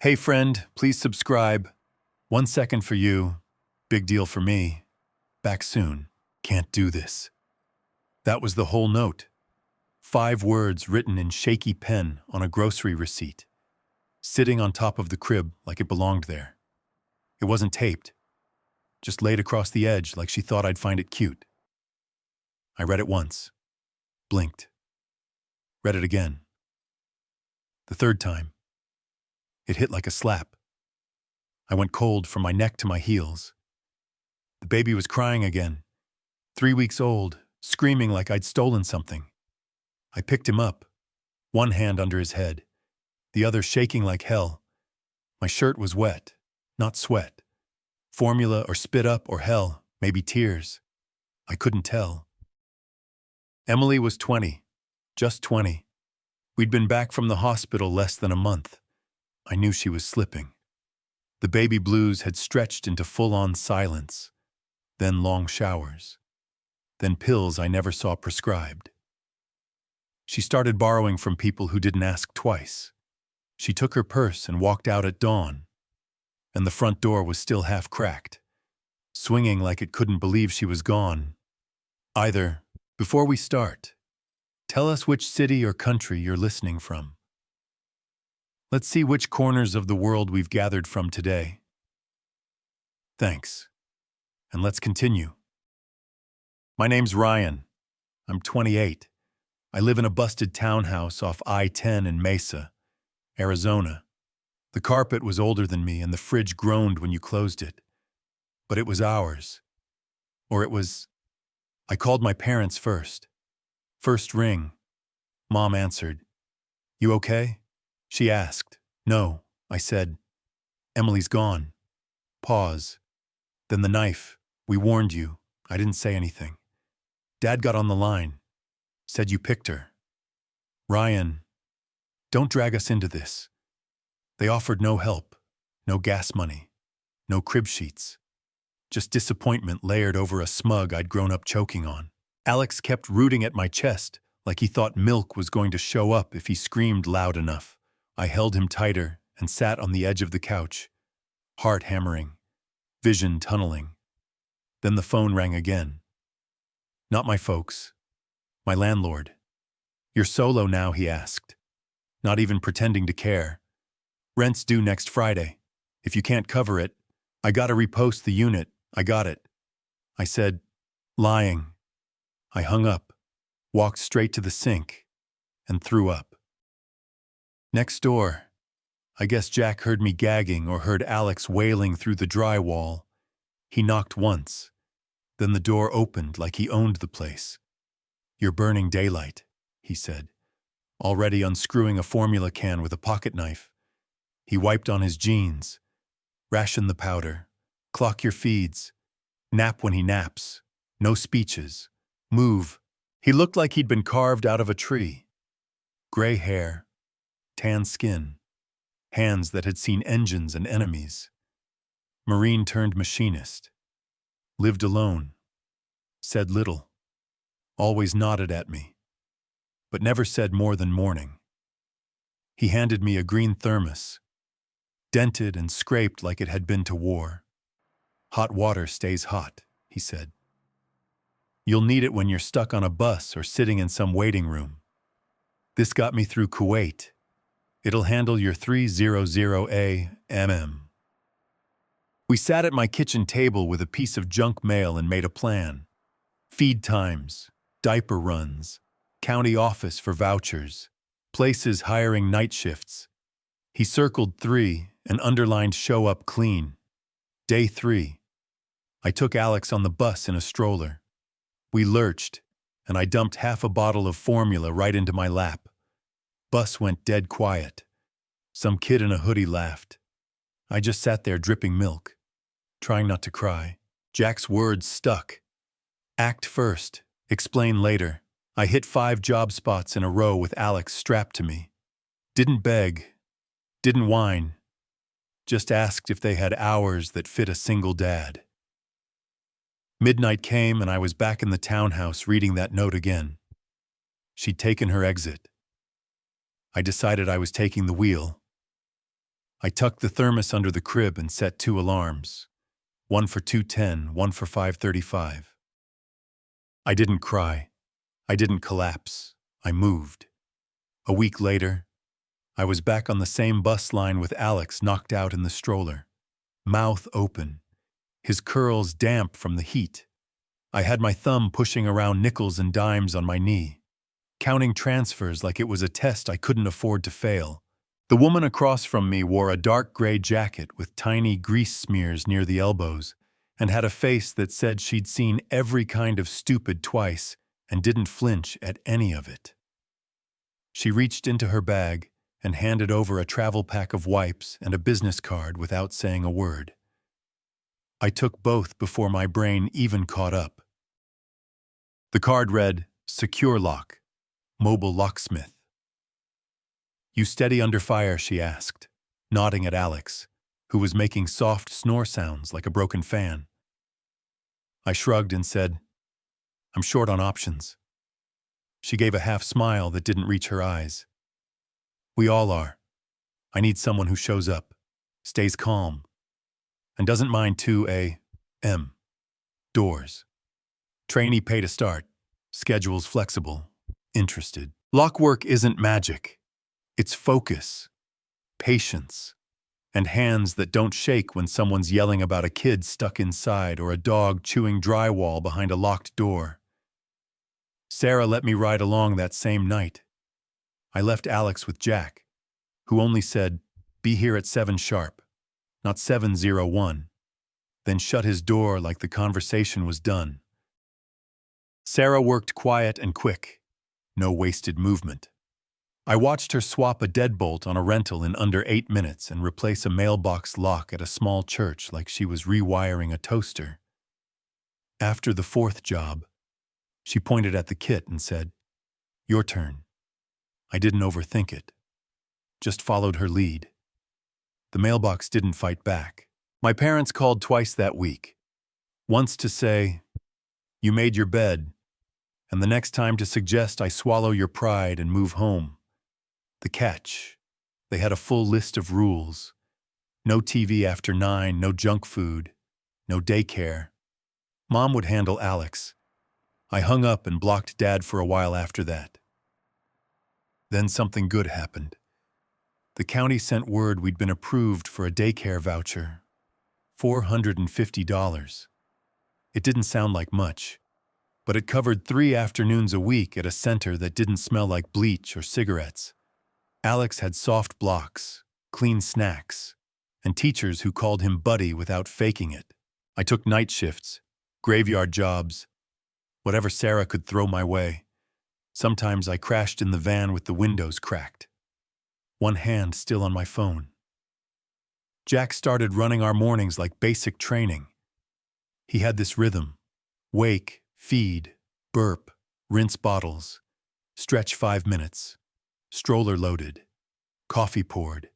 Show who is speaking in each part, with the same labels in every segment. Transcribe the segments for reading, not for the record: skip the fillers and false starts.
Speaker 1: Hey friend, please subscribe. 1 second for you, big deal for me. Back soon. Can't do this. That was the whole note. 5 words written in shaky pen on a grocery receipt, sitting on top of the crib like it belonged there. It wasn't taped, just laid across the edge like she thought I'd find it cute. I read it once, blinked, read it again. The third time, it hit like a slap. I went cold from my neck to my heels. The baby was crying again, 3 weeks old, screaming like I'd stolen something. I picked him up, one hand under his head, the other shaking like hell. My shirt was wet, not sweat. Formula or spit up or hell, maybe tears. I couldn't tell. Emily was 20, just 20. We'd been back from the hospital less than a month. I knew she was slipping. The baby blues had stretched into full-on silence, then long showers, then pills I never saw prescribed. She started borrowing from people who didn't ask twice. She took her purse and walked out at dawn, and the front door was still half cracked, swinging like it couldn't believe she was gone. Either, before we start, tell us which city or country you're listening from. Let's see which corners of the world we've gathered from today. Thanks. And let's continue. My name's Ryan. I'm 28. I live in a busted townhouse off I-10 in Mesa, Arizona. The carpet was older than me and the fridge groaned when you closed it. But it was ours. Or it was... I called my parents first. First ring. Mom answered. You okay? She asked. No, I said. Emily's gone. Pause. Then the knife. We warned you. I didn't say anything. Dad got on the line. Said you picked her. Ryan, don't drag us into this. They offered no help, no gas money, no crib sheets. Just disappointment layered over a smug I'd grown up choking on. Alex kept rooting at my chest like he thought milk was going to show up if he screamed loud enough. I held him tighter and sat on the edge of the couch, heart hammering, vision tunneling. Then the phone rang again. Not my folks. My landlord. You're solo now, he asked, not even pretending to care. Rent's due next Friday. If you can't cover it, I gotta repost the unit. I got it. I said, lying. I hung up, walked straight to the sink, and threw up. Next door, I guess Jack heard me gagging or heard Alex wailing through the drywall. He knocked once. Then the door opened like he owned the place. You're burning daylight, he said, already unscrewing a formula can with a pocket knife. He wiped on his jeans. Ration the powder. Clock your feeds. Nap when he naps. No speeches. Move. He looked like he'd been carved out of a tree. Gray hair. Tan skin. Hands that had seen engines and enemies. Marine turned machinist. Lived alone. Said little. Always nodded at me. But never said more than morning. He handed me a green thermos. Dented and scraped like it had been to war. Hot water stays hot, he said. You'll need it when you're stuck on a bus or sitting in some waiting room. This got me through Kuwait. It'll handle your 300 AMM. We sat at my kitchen table with a piece of junk mail and made a plan. Feed times, diaper runs, county office for vouchers, places hiring night shifts. He circled 3 and underlined show up clean. Day 3. I took Alex on the bus in a stroller. We lurched, and I dumped half a bottle of formula right into my lap. Bus went dead quiet. Some kid in a hoodie laughed. I just sat there dripping milk, trying not to cry. Jack's words stuck. Act first, explain later. I hit 5 job spots in a row with Alex strapped to me. Didn't beg, didn't whine. Just asked if they had hours that fit a single dad. Midnight came and I was back in the townhouse reading that note again. She'd taken her exit. I decided I was taking the wheel. I tucked the thermos under the crib and set 2 alarms. One for 2:10, one for 5:35. I didn't cry. I didn't collapse. I moved. A week later, I was back on the same bus line with Alex knocked out in the stroller, mouth open, his curls damp from the heat. I had my thumb pushing around nickels and dimes on my knee, counting transfers like it was a test I couldn't afford to fail. The woman across from me wore a dark gray jacket with tiny grease smears near the elbows and had a face that said she'd seen every kind of stupid twice and didn't flinch at any of it. She reached into her bag and handed over a travel pack of wipes and a business card without saying a word. I took both before my brain even caught up. The card read, "Secure lock, mobile locksmith." "You steady under fire?" she asked, nodding at Alex, who was making soft snore sounds like a broken fan. I shrugged and said, "I'm short on options." She gave a half smile that didn't reach her eyes. "We all are. I need someone who shows up, stays calm, and doesn't mind 2 a.m. doors. Trainee pay to start, schedule's flexible, interested." Lock work isn't magic. It's focus, patience, and hands that don't shake when someone's yelling about a kid stuck inside or a dog chewing drywall behind a locked door. Sarah let me ride along that same night. I left Alex with Jack, who only said, "Be here at 7 sharp, not 7:01, then shut his door like the conversation was done. Sarah worked quiet and quick, no wasted movement. I watched her swap a deadbolt on a rental in under 8 minutes and replace a mailbox lock at a small church like she was rewiring a toaster. After the 4th job, she pointed at the kit and said, "Your turn." I didn't overthink it, just followed her lead. The mailbox didn't fight back. My parents called twice that week, once to say, "You made your bed," and the next time to suggest I swallow your pride and move home. The catch: they had a full list of rules. No TV after 9, no junk food, no daycare. Mom would handle Alex. I hung up and blocked Dad for a while after that. Then something good happened. The county sent word we'd been approved for a daycare voucher. $450. It didn't sound like much, but it covered 3 afternoons a week at a center that didn't smell like bleach or cigarettes. Alex had soft blocks, clean snacks, and teachers who called him buddy without faking it. I took night shifts, graveyard jobs, whatever Sarah could throw my way. Sometimes I crashed in the van with the windows cracked, one hand still on my phone. Jack started running our mornings like basic training. He had this rhythm: wake, feed, burp, rinse bottles, stretch 5 minutes, stroller loaded, coffee poured.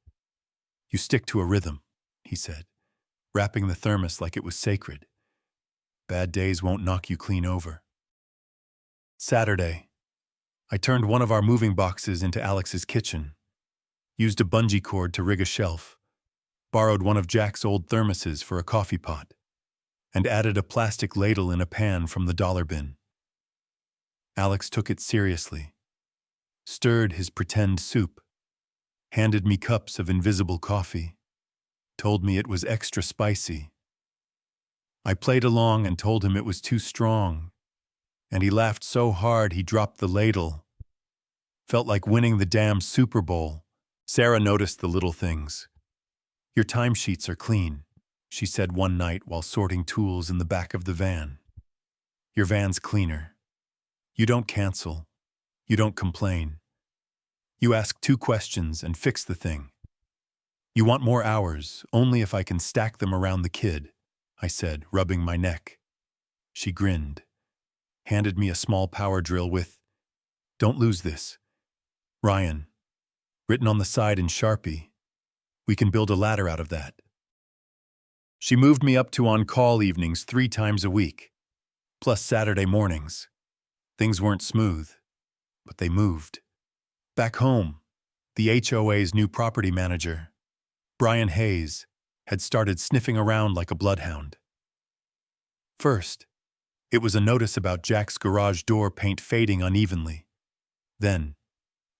Speaker 1: "You stick to a rhythm," he said, wrapping the thermos like it was sacred. "Bad days won't knock you clean over." Saturday, I turned one of our moving boxes into Alex's kitchen, used a bungee cord to rig a shelf, borrowed one of Jack's old thermoses for a coffee pot, and added a plastic ladle in a pan from the dollar bin. Alex took it seriously, stirred his pretend soup, handed me cups of invisible coffee, told me it was extra spicy. I played along and told him it was too strong, and he laughed so hard he dropped the ladle. Felt like winning the damn Super Bowl. Sarah noticed the little things. "Your timesheets are clean," she said one night while sorting tools in the back of the van. "Your van's cleaner. You don't cancel. You don't complain. You ask 2 questions and fix the thing. You want more hours, only if I can stack them around the kid," I said, rubbing my neck. She grinned, handed me a small power drill with, "Don't lose this. Ryan," written on the side in Sharpie. "We can build a ladder out of that." She moved me up to on-call evenings 3 times a week, plus Saturday mornings. Things weren't smooth, but they moved. Back home, the HOA's new property manager, Brian Hayes, had started sniffing around like a bloodhound. First, it was a notice about Jack's garage door paint fading unevenly. Then,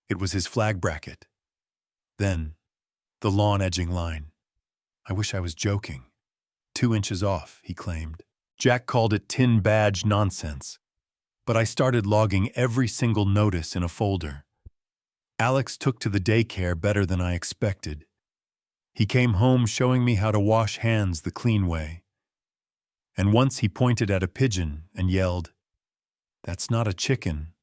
Speaker 1: it was his flag bracket. Then, the lawn edging line. I wish I was joking. 2 inches off, he claimed. Jack called it tin badge nonsense. But I started logging every single notice in a folder. Alex took to the daycare better than I expected. He came home showing me how to wash hands the clean way. And once he pointed at a pigeon and yelled, "That's not a chicken."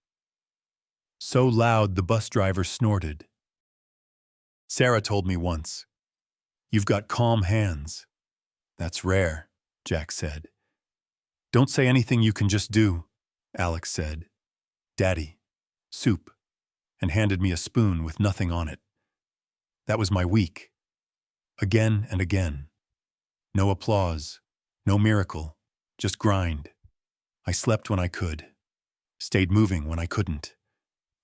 Speaker 1: So loud the bus driver snorted. Sarah told me once, "You've got calm hands." "That's rare," Jack said. "Don't say anything you can just do," Alex said. "Daddy, soup," and handed me a spoon with nothing on it. That was my week. Again and again. No applause, no miracle, just grind. I slept when I could, stayed moving when I couldn't.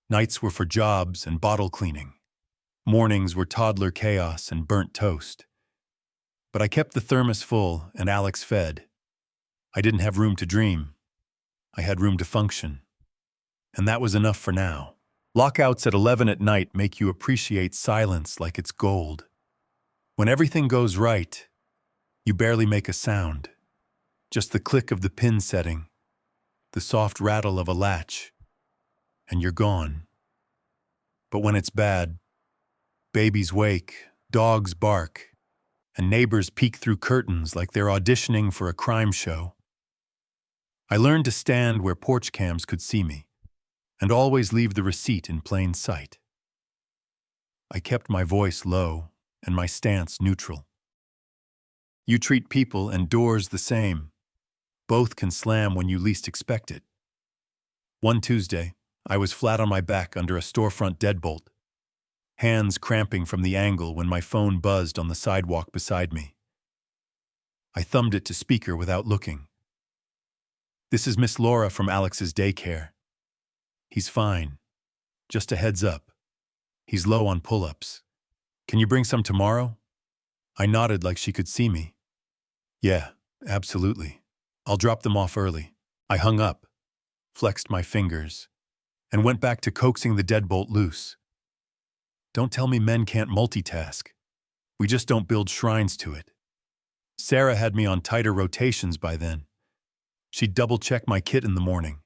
Speaker 1: Nights were for jobs and bottle cleaning. Mornings were toddler chaos and burnt toast. But I kept the thermos full and Alex fed. I didn't have room to dream. I had room to function. And that was enough for now. Lockouts at 11 at night make you appreciate silence like it's gold. When everything goes right, you barely make a sound. Just the click of the pin setting, the soft rattle of a latch, and you're gone. But when it's bad, babies wake, dogs bark, and neighbors peek through curtains like they're auditioning for a crime show. I learned to stand where porch cams could see me, and always leave the receipt in plain sight. I kept my voice low and my stance neutral. You treat people and doors the same. Both can slam when you least expect it. One Tuesday, I was flat on my back under a storefront deadbolt, hands cramping from the angle when my phone buzzed on the sidewalk beside me. I thumbed it to speaker without looking. "This is Miss Laura from Alex's daycare." "He's fine. Just a heads up. He's low on pull-ups. Can you bring some tomorrow?" I nodded like she could see me. "Yeah, absolutely. I'll drop them off early." I hung up, flexed my fingers, and went back to coaxing the deadbolt loose. Don't tell me men can't multitask. We just don't build shrines to it. Sarah had me on tighter rotations by then. She'd double-check my kit in the morning,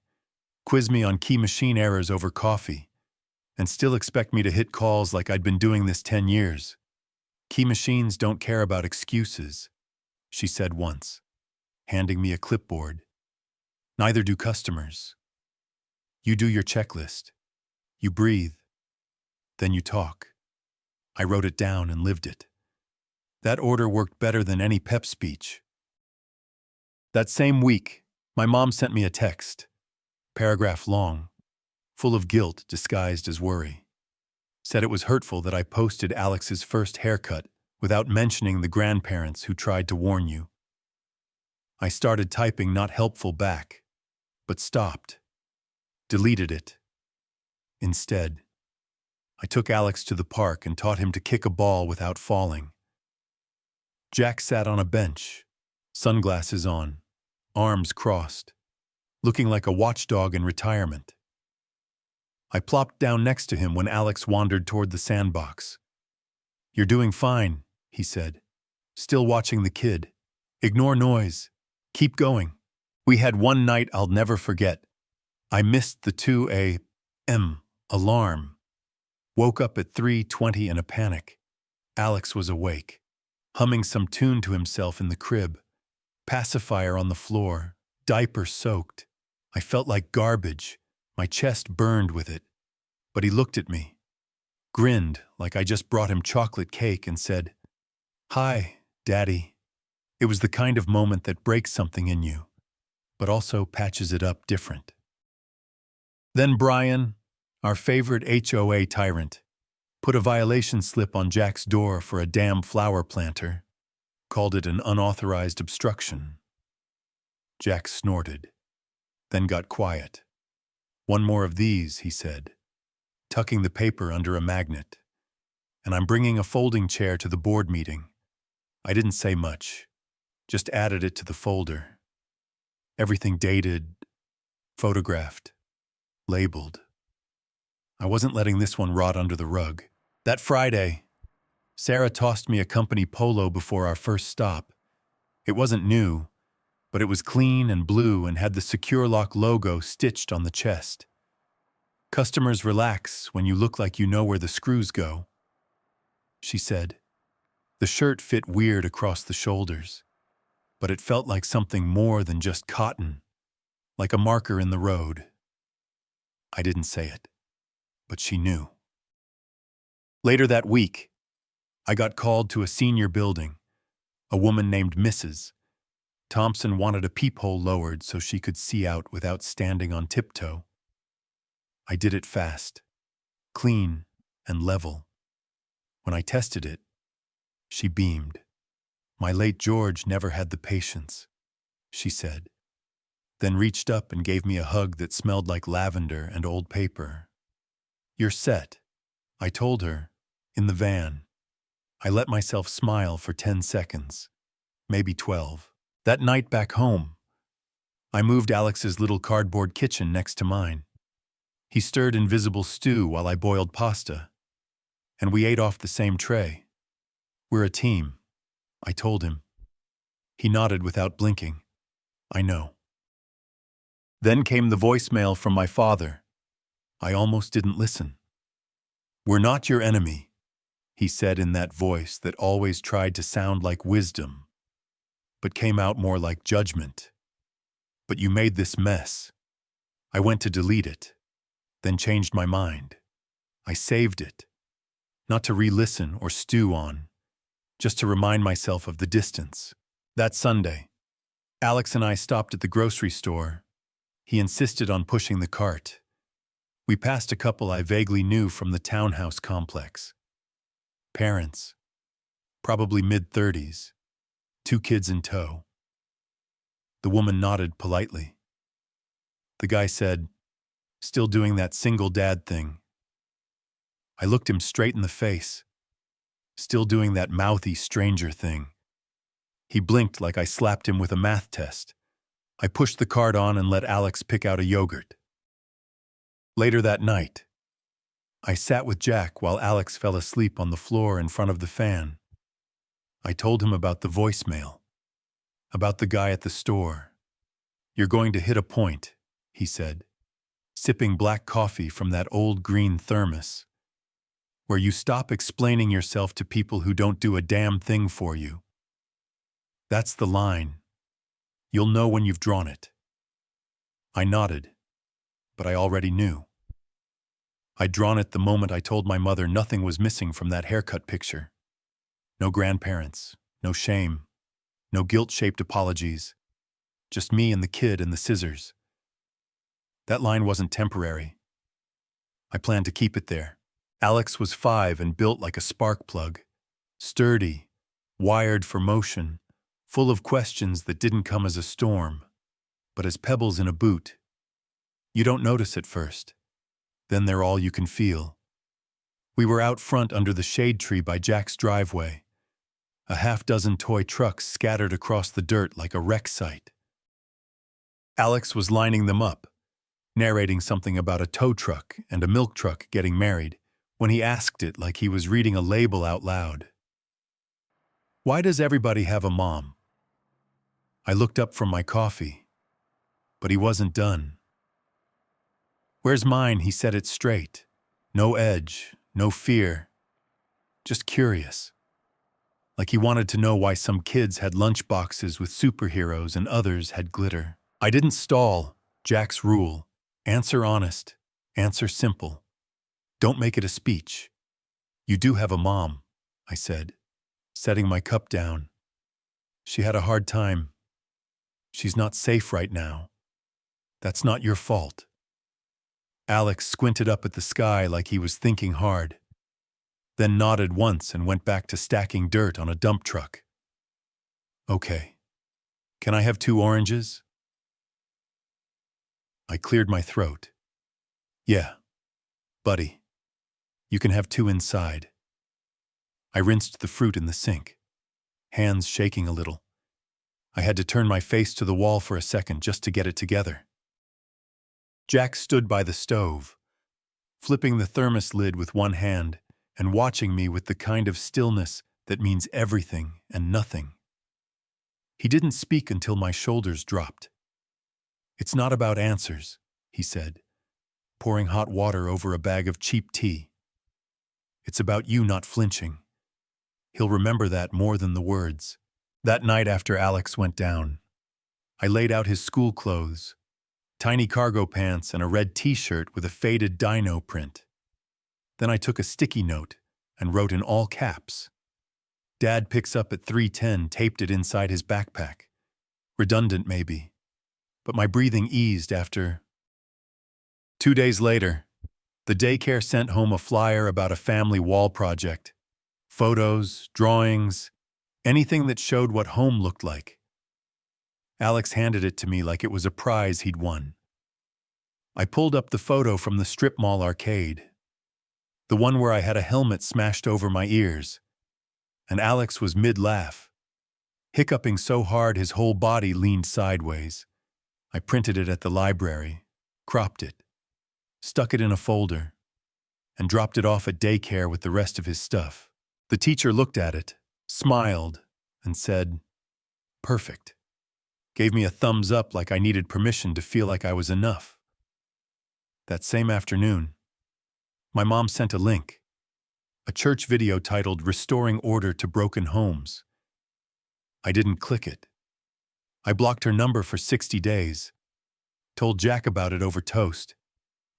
Speaker 1: quiz me on key machine errors over coffee, and still expect me to hit calls like I'd been doing this 10 years. "Key machines don't care about excuses," she said once, handing me a clipboard. "Neither do customers. You do your checklist. You breathe. Then you talk." I wrote it down and lived it. That order worked better than any pep speech. That same week, my mom sent me a text, paragraph long, full of guilt disguised as worry. Said it was hurtful that I posted Alex's first haircut without mentioning the grandparents who tried to warn you. I started typing not helpful back, but stopped, deleted it. Instead, I took Alex to the park and taught him to kick a ball without falling. Jack sat on a bench, sunglasses on, arms crossed, looking like a watchdog in retirement. I plopped down next to him when Alex wandered toward the sandbox. "You're doing fine," he said, still watching the kid. "Ignore noise. Keep going." We had one night I'll never forget. I missed the 2 a.m. alarm. Woke up at 3:20 in a panic. Alex was awake, humming some tune to himself in the crib, pacifier on the floor, diaper soaked. I felt like garbage, my chest burned with it. But he looked at me, grinned like I just brought him chocolate cake and said, "Hi, Daddy." It was the kind of moment that breaks something in you, but also patches it up different. Then Brian, our favorite HOA tyrant, put a violation slip on Jack's door for a damn flower planter, called it an unauthorized obstruction. Jack snorted, then got quiet. "One more of these," he said, tucking the paper under a magnet, and I'm bringing a folding chair to the board meeting. I didn't say much, just added it to the folder. Everything dated, photographed, labeled. I wasn't letting this one rot under the rug. That Friday, Sarah tossed me a company polo before our first stop. It wasn't new, but it was clean and blue and had the Secure Lock logo stitched on the chest. Customers relax when you look like you know where the screws go, she said. The shirt fit weird across the shoulders, but it felt like something more than just cotton, like a marker in the road. I didn't say it, but she knew. Later that week, I got called to a senior building. A woman named Mrs. Thompson wanted a peephole lowered so she could see out without standing on tiptoe. I did it fast, clean, and level. When I tested it, she beamed. My late George never had the patience, she said, then reached up and gave me a hug that smelled like lavender and old paper. You're set, I told her, in the van. I let myself smile for 10 seconds, maybe 12. That night back home, I moved Alex's little cardboard kitchen next to mine. He stirred invisible stew while I boiled pasta, and we ate off the same tray. We're a team, I told him. He nodded without blinking. I know. Then came the voicemail from my father. I almost didn't listen. We're not your enemy, he said in that voice that always tried to sound like wisdom, but came out more like judgment. But you made this mess. I went to delete it, then changed my mind. I saved it, not to re-listen or stew on, just to remind myself of the distance. That Sunday, Alex and I stopped at the grocery store. He insisted on pushing the cart. We passed a couple I vaguely knew from the townhouse complex. Parents, probably mid-30s, 2 kids in tow. The woman nodded politely. The guy said, still doing that single dad thing. I looked him straight in the face, still doing that mouthy stranger thing. He blinked like I slapped him with a math test. I pushed the cart on and let Alex pick out a yogurt. Later that night, I sat with Jack while Alex fell asleep on the floor in front of the fan. I told him about the voicemail, about the guy at the store. You're going to hit a point, he said, sipping black coffee from that old green thermos, where you stop explaining yourself to people who don't do a damn thing for you. That's the line. You'll know when you've drawn it. I nodded, but I already knew. I'd drawn it the moment I told my mother nothing was missing from that haircut picture. No grandparents, no shame, no guilt-shaped apologies, just me and the kid and the scissors. That line wasn't temporary. I planned to keep it there. Alex was 5 and built like a spark plug, sturdy, wired for motion, full of questions that didn't come as a storm, but as pebbles in a boot. You don't notice at first. Then they're all you can feel. We were out front under the shade tree by Jack's driveway, a half-dozen toy trucks scattered across the dirt like a wreck site. Alex was lining them up, narrating something about a tow truck and a milk truck getting married, when he asked it like he was reading a label out loud. Why does everybody have a mom? I looked up from my coffee, but he wasn't done. Where's mine? He said it straight. No edge, no fear, just curious. Like he wanted to know why some kids had lunchboxes with superheroes and others had glitter. I didn't stall, Jack's rule. Answer honest, answer simple. Don't make it a speech. You do have a mom, I said, setting my cup down. She had a hard time. She's not safe right now. That's not your fault. Alex squinted up at the sky like he was thinking hard, then nodded once and went back to stacking dirt on a dump truck. Okay. Can I have 2 oranges? I cleared my throat. Yeah, buddy. You can have 2 inside. I rinsed the fruit in the sink, hands shaking a little. I had to turn my face to the wall for a second just to get it together. Jack stood by the stove, flipping the thermos lid with one hand and watching me with the kind of stillness that means everything and nothing. He didn't speak until my shoulders dropped. "It's not about answers," he said, pouring hot water over a bag of cheap tea. "It's about you not flinching." He'll remember that more than the words. That night after Alex went down, I laid out his school clothes, tiny cargo pants and a red t-shirt with a faded dino print. Then I took a sticky note and wrote in all caps, "Dad picks up at 3:10, taped it inside his backpack." Redundant maybe, but my breathing eased after. 2 days later, the daycare sent home a flyer about a family wall project. Photos, drawings, anything that showed what home looked like. Alex handed it to me like it was a prize he'd won. I pulled up the photo from the strip mall arcade, the one where I had a helmet smashed over my ears, and Alex was mid-laugh, hiccuping so hard his whole body leaned sideways. I printed it at the library, cropped it, stuck it in a folder, and dropped it off at daycare with the rest of his stuff. The teacher looked at it, smiled, and said, "Perfect." Gave me a thumbs up like I needed permission to feel like I was enough. That same afternoon, my mom sent a link, a church video titled "Restoring Order to Broken Homes." I didn't click it. I blocked her number for 60 days, told Jack about it over toast.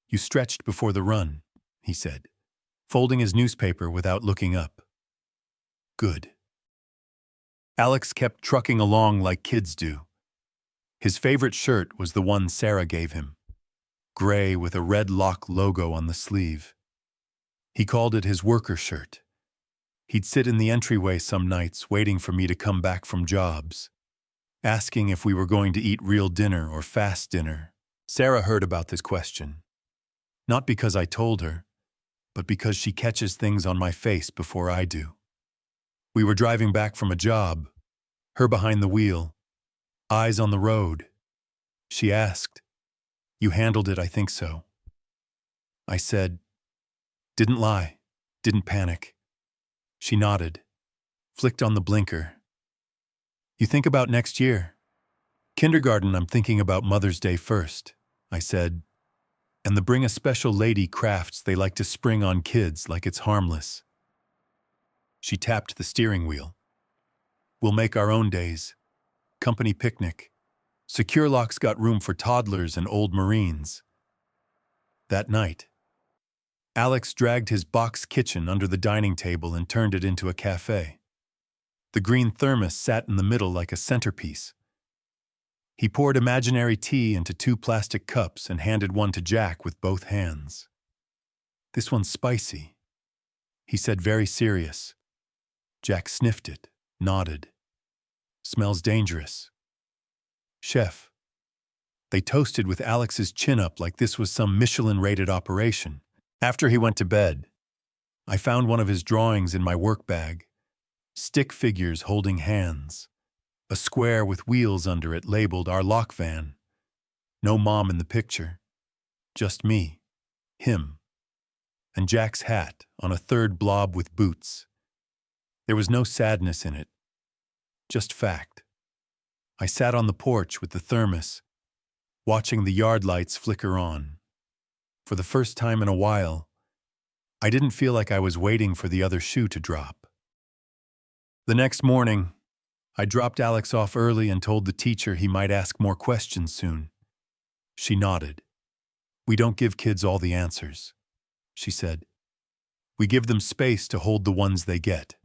Speaker 1: "You stretched before the run," he said, folding his newspaper without looking up. Good. Alex kept trucking along like kids do. His favorite shirt was the one Sarah gave him, gray with a red lock logo on the sleeve. He called it his worker shirt. He'd sit in the entryway some nights waiting for me to come back from jobs, asking if we were going to eat real dinner or fast dinner. Sarah heard about this question. Not because I told her, but because she catches things on my face before I do. We were driving back from a job, her behind the wheel, eyes on the road. She asked, "You handled it, I think so." I said, "Didn't lie, didn't panic." She nodded, flicked on the blinker. "You think about next year?" "Kindergarten, I'm thinking about Mother's Day first," I said, "and the bring a special lady crafts they like to spring on kids like it's harmless." She tapped the steering wheel. "We'll make our own days. Company picnic. Secure Lock's got room for toddlers and old Marines." That night, Alex dragged his box kitchen under the dining table and turned it into a cafe. The green thermos sat in the middle like a centerpiece. He poured imaginary tea into 2 plastic cups and handed one to Jack with both hands. "This one's spicy," he said, very serious. Jack sniffed it, nodded. "Smells dangerous." "Chef." They toasted with Alex's chin up like this was some Michelin-rated operation. After he went to bed, I found one of his drawings in my work bag. Stick figures holding hands. A square with wheels under it labeled "Our Lock Van." No mom in the picture. Just me, him, and Jack's hat on a third blob with boots. There was no sadness in it, just fact. I sat on the porch with the thermos, watching the yard lights flicker on. For the first time in a while, I didn't feel like I was waiting for the other shoe to drop. The next morning, I dropped Alex off early and told the teacher he might ask more questions soon. She nodded. "We don't give kids all the answers," she said. "We give them space to hold the ones they get."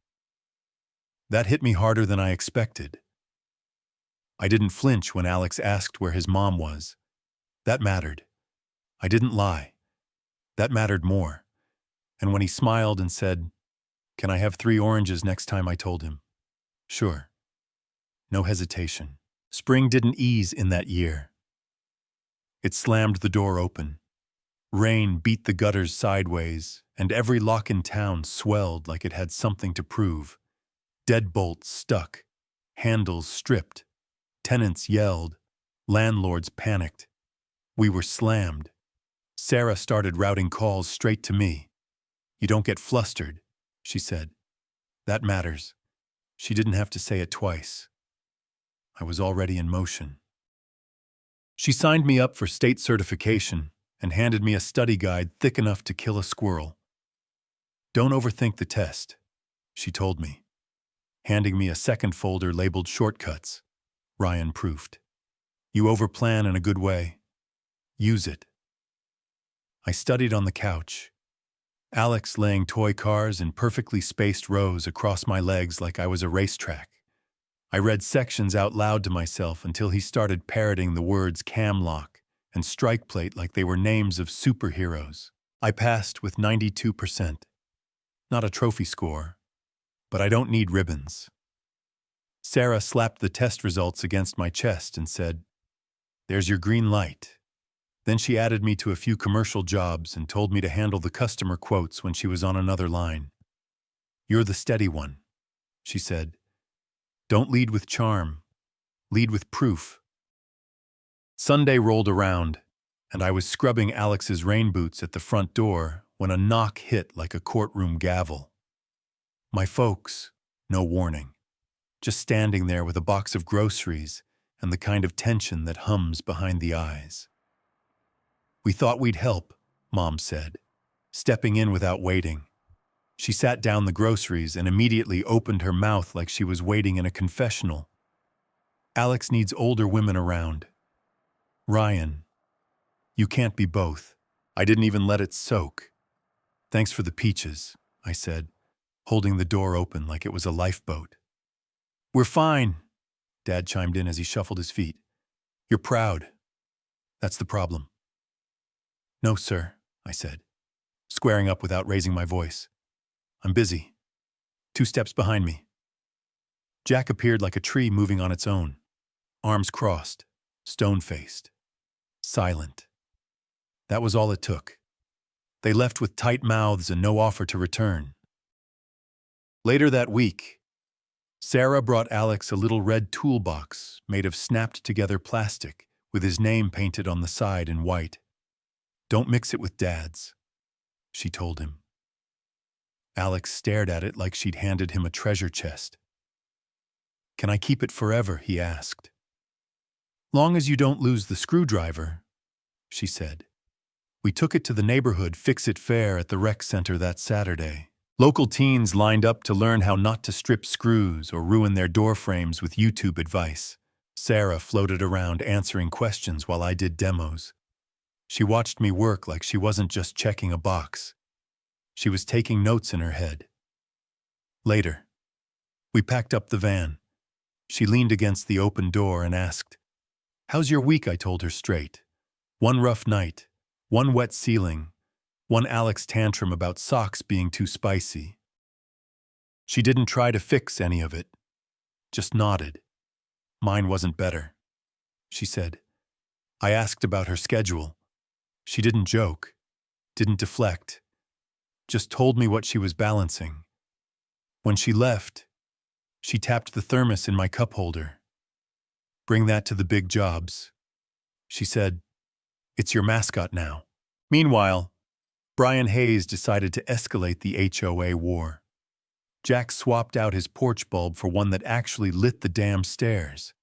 Speaker 1: That hit me harder than I expected. I didn't flinch when Alex asked where his mom was. That mattered. I didn't lie. That mattered more. And when he smiled and said, "Can I have 3 oranges next time?" I told him, "Sure." No hesitation. Spring didn't ease in that year. It slammed the door open. Rain beat the gutters sideways, and every lock in town swelled like it had something to prove. Deadbolts stuck, handles stripped, tenants yelled, landlords panicked. We were slammed. Sarah started routing calls straight to me. "You don't get flustered," she said. "That matters." She didn't have to say it twice. I was already in motion. She signed me up for state certification and handed me a study guide thick enough to kill a squirrel. "Don't overthink the test," she told me, handing me a second folder labeled shortcuts. Ryan proofed. "You overplan in a good way. Use it." I studied on the couch, Alex laying toy cars in perfectly spaced rows across my legs like I was a racetrack. I read sections out loud to myself until he started parroting the words camlock and strike plate like they were names of superheroes. I passed with 92%. Not a trophy score, but I don't need ribbons. Sarah slapped the test results against my chest and said, "There's your green light." Then she added me to a few commercial jobs and told me to handle the customer quotes when she was on another line. "You're the steady one," she said. "Don't lead with charm. Lead with proof." Sunday rolled around, and I was scrubbing Alex's rain boots at the front door when a knock hit like a courtroom gavel. My folks, no warning, just standing there with a box of groceries and the kind of tension that hums behind the eyes. "We thought we'd help," Mom said, stepping in without waiting. She sat down the groceries and immediately opened her mouth like she was waiting in a confessional. "Alex needs older women around. Ryan, you can't be both." I didn't even let it soak. "Thanks for the peaches," I said, holding the door open like it was a lifeboat. "We're fine," Dad chimed in as he shuffled his feet. "You're proud. That's the problem." "No, sir," I said, squaring up without raising my voice. "I'm busy." 2 steps behind me. Jack appeared like a tree moving on its own, arms crossed, stone-faced, silent. That was all it took. They left with tight mouths and no offer to return. Later that week, Sarah brought Alex a little red toolbox made of snapped-together plastic with his name painted on the side in white. "Don't mix it with Dad's," she told him. Alex stared at it like she'd handed him a treasure chest. "Can I keep it forever?" he asked. "Long as you don't lose the screwdriver," she said. We took it to the neighborhood fix-it fair at the rec center that Saturday. Local teens lined up to learn how not to strip screws or ruin their door frames with YouTube advice. Sarah floated around answering questions while I did demos. She watched me work like she wasn't just checking a box. She was taking notes in her head. Later, we packed up the van. She leaned against the open door and asked, "How's your week?" I told her straight. One rough night, one wet ceiling, one Alex tantrum about socks being too spicy. She didn't try to fix any of it, just nodded. "Mine wasn't better," she said. I asked about her schedule. She didn't joke, didn't deflect, just told me what she was balancing. When she left, she tapped the thermos in my cup holder. "Bring that to the big jobs," she said. "It's your mascot now." Meanwhile, Brian Hayes decided to escalate the HOA war. Jack swapped out his porch bulb for one that actually lit the damn stairs.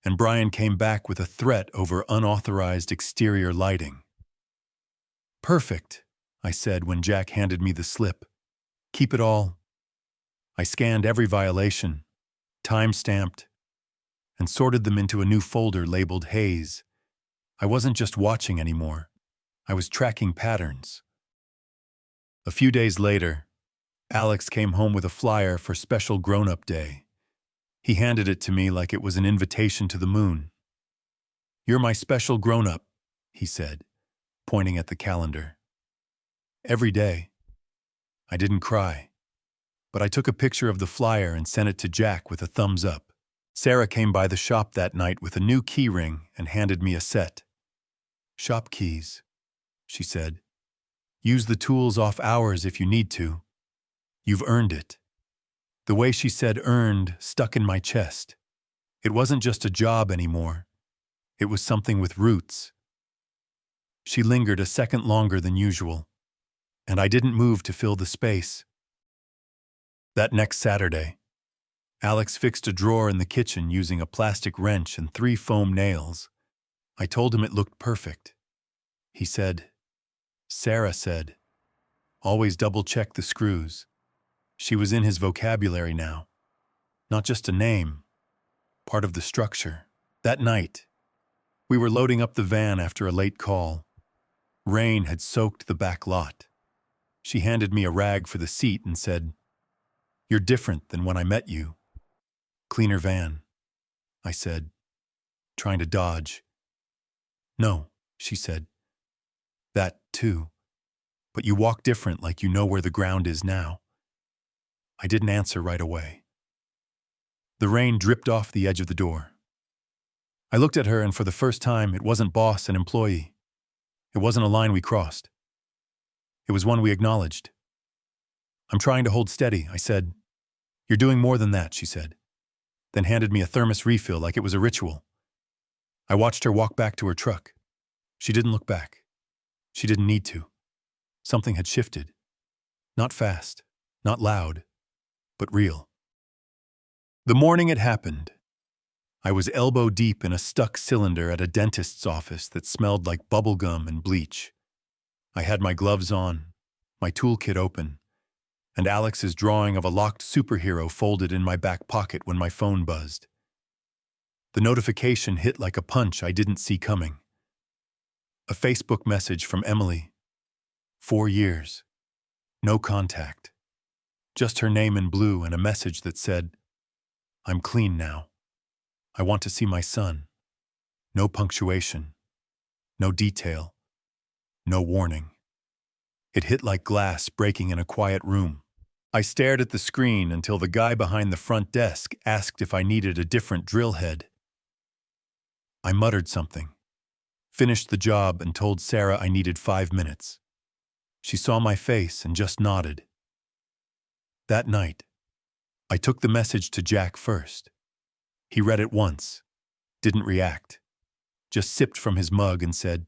Speaker 1: And Brian came back with a threat over unauthorized exterior lighting. "Perfect," I said when Jack handed me the slip. "Keep it all." I scanned every violation, time-stamped, and sorted them into a new folder labeled Hayes. I wasn't just watching anymore. I was tracking patterns. A few days later, Alex came home with a flyer for Special Grown-Up Day. He handed it to me like it was an invitation to the moon. "You're my special grown-up," he said, pointing at the calendar. Every day. I didn't cry, but I took a picture of the flyer and sent it to Jack with a thumbs up. Sarah came by the shop that night with a new key ring and handed me a set. "Shop keys," she said. Use the tools off hours if you need to. You've earned it. The way she said earned stuck in my chest. It wasn't just a job anymore. It was something with roots. She lingered a second longer than usual, and I didn't move to fill the space. That next Saturday, Alex fixed a drawer in the kitchen using a plastic wrench and 3 foam nails. I told him it looked perfect. He said, Sarah said, always double-check the screws. She was in his vocabulary now. Not just a name, part of the structure. That night, we were loading up the van after a late call. Rain had soaked the back lot. She handed me a rag for the seat and said, You're different than when I met you. Cleaner van, I said, trying to dodge. No, she said. That, too. But you walk different, like you know where the ground is now. I didn't answer right away. The rain dripped off the edge of the door. I looked at her, and for the first time, it wasn't boss and employee. It wasn't a line we crossed. It was one we acknowledged. I'm trying to hold steady, I said. You're doing more than that, she said, then handed me a thermos refill like it was a ritual. I watched her walk back to her truck. She didn't look back. She didn't need to. Something had shifted. Not fast, not loud, but real. The morning it happened, I was elbow deep in a stuck cylinder at a dentist's office that smelled like bubblegum and bleach. I had my gloves on, my toolkit open, and Alex's drawing of a locked superhero folded in my back pocket when my phone buzzed. The notification hit like a punch I didn't see coming. A Facebook message from Emily. 4 years. No contact. Just her name in blue and a message that said, I'm clean now. I want to see my son. No punctuation. No detail. No warning. It hit like glass breaking in a quiet room. I stared at the screen until the guy behind the front desk asked if I needed a different drill head. I muttered something, finished the job, and told Sarah I needed 5 minutes. She saw my face and just nodded. That night, I took the message to Jack first. He read it once, didn't react, just sipped from his mug and said,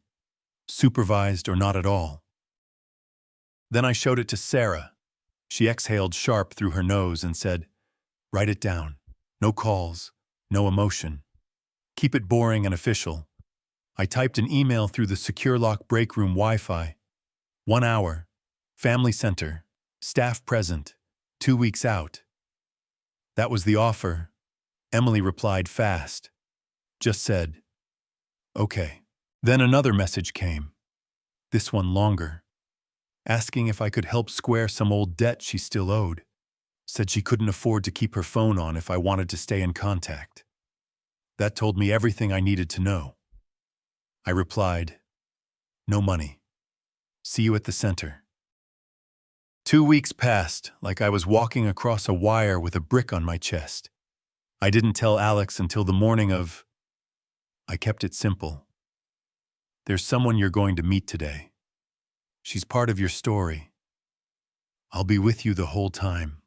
Speaker 1: supervised or not at all. Then I showed it to Sarah. She exhaled sharp through her nose and said, write it down. No calls, no emotion. Keep it boring and official. I typed an email through the secure lock break room Wi-Fi. 1 hour, family center, staff present, 2 weeks out. That was the offer. Emily replied fast. Just said, okay. Then another message came. This one longer. Asking if I could help square some old debt she still owed. Said she couldn't afford to keep her phone on if I wanted to stay in contact. That told me everything I needed to know. I replied, no money. See you at the center. 2 weeks passed like I was walking across a wire with a brick on my chest. I didn't tell Alex until the morning of. I kept it simple. There's someone you're going to meet today. She's part of your story. I'll be with you the whole time.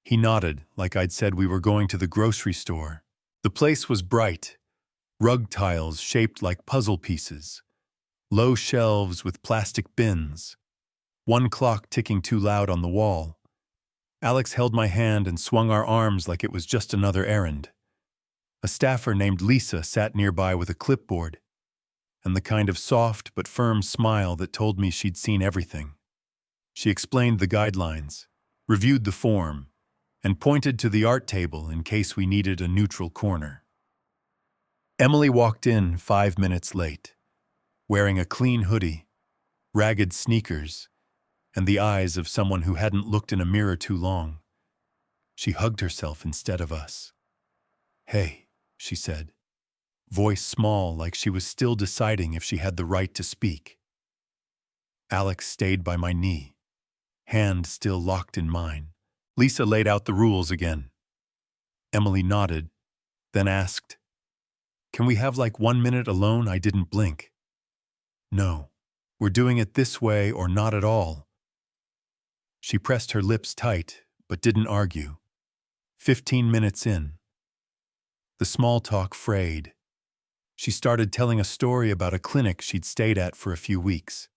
Speaker 1: He nodded like I'd said we were going to the grocery store. The place was bright, rug tiles shaped like puzzle pieces, low shelves with plastic bins, one clock ticking too loud on the wall. Alex held my hand and swung our arms like it was just another errand. A staffer named Lisa sat nearby with a clipboard, and the kind of soft but firm smile that told me she'd seen everything. She explained the guidelines, reviewed the form, and pointed to the art table in case we needed a neutral corner. Emily walked in 5 minutes late, wearing a clean hoodie, ragged sneakers, and the eyes of someone who hadn't looked in a mirror too long. She hugged herself instead of us. Hey, she said, voice small like she was still deciding if she had the right to speak. Alex stayed by my knee, hand still locked in mine. Lisa laid out the rules again. Emily nodded, then asked, can we have like 1 minute alone? I didn't blink. No, We're doing it this way or not at all. She pressed her lips tight, but didn't argue. 15 minutes in, the small talk frayed. She started telling a story about a clinic she'd stayed at for a few weeks,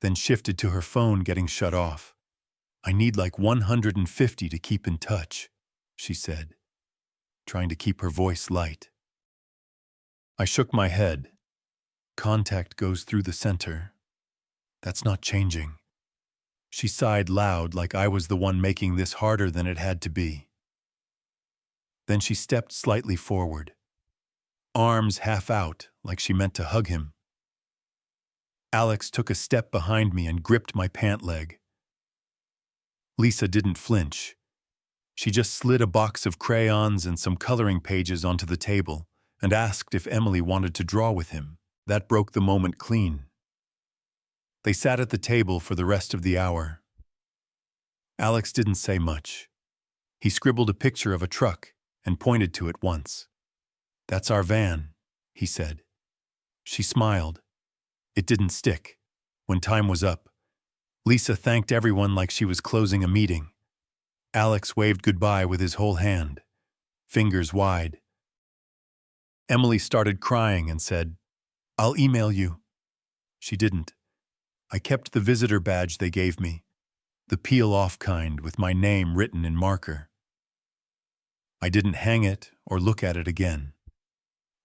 Speaker 1: then shifted to her phone getting shut off. I need like 150 to keep in touch, she said, trying to keep her voice light. I shook my head. Contact goes through the center. That's not changing. She sighed loud like I was the one making this harder than it had to be. Then she stepped slightly forward, arms half out like she meant to hug him. Alex took a step behind me and gripped my pant leg. Lisa didn't flinch. She just slid a box of crayons and some coloring pages onto the table and asked if Emily wanted to draw with him. That broke the moment clean. They sat at the table for the rest of the hour. Alex didn't say much. He scribbled a picture of a truck and pointed to it once. "That's our van," he said. She smiled. It didn't stick. When time was up, Lisa thanked everyone like she was closing a meeting. Alex waved goodbye with his whole hand, fingers wide. Emily started crying and said, "I'll email you." She didn't. I kept the visitor badge they gave me, the peel-off kind with my name written in marker. I didn't hang it or look at it again.